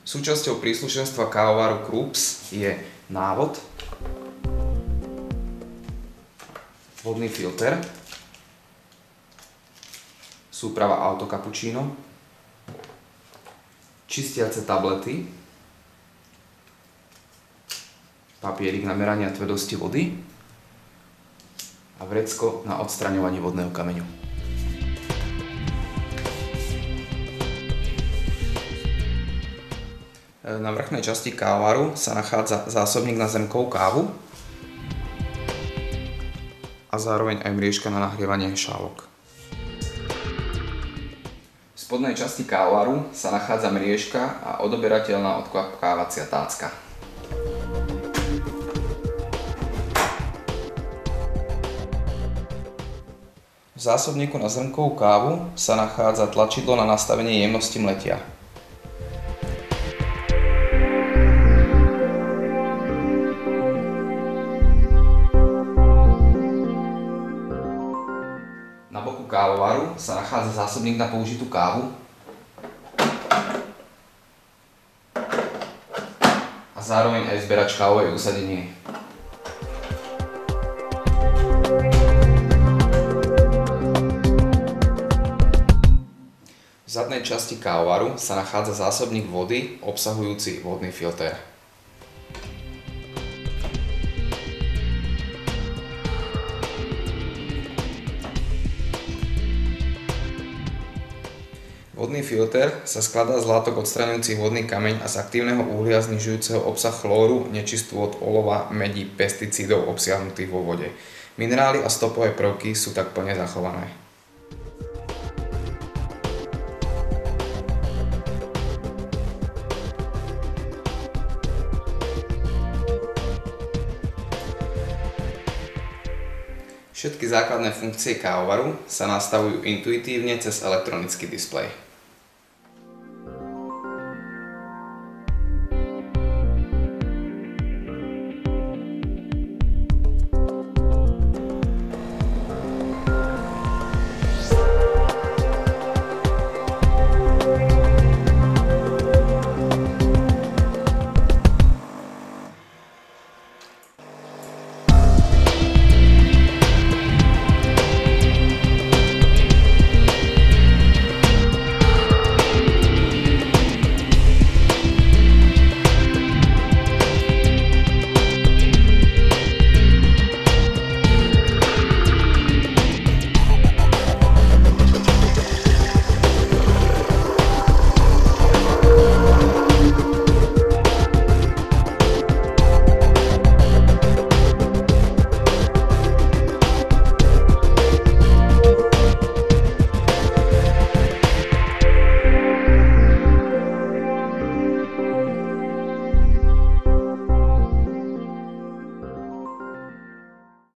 Súčasťou príslušenstva kávovaru Krups je návod, vodný filter, súprava Auto Cappuccino, čistiace tablety, papierik na meranie tvrdosti vody a vrecko na odstraňovanie vodného kameňu. Na vrchnej časti kávovaru sa nachádza zásobník na zrnkovú kávu a zároveň aj mriežka na nahrievanie šálok. V spodnej časti kávovaru sa nachádza mriežka a odoberateľná odkvapkávacia tácka. V zásobníku na zrnkovú kávu sa nachádza tlačidlo na nastavenie jemnosti mletia. Na boku kávovaru sa nachádza zásobník na použitú kávu a zároveň aj zberač kávovej usadeniny. V zadnej časti kávovaru sa nachádza zásobník vody obsahujúci vodný filter. Vodný filter sa skladá z látok odstraňujúcich vodný kameň a z aktívneho uhlia znižujúceho obsah chlóru, nečistôt, olova, medí, pesticídov obsiahnutých vo vode. Minerály a stopové prvky sú tak plne zachované. Všetky základné funkcie kávovaru sa nastavujú intuitívne cez elektronický displej.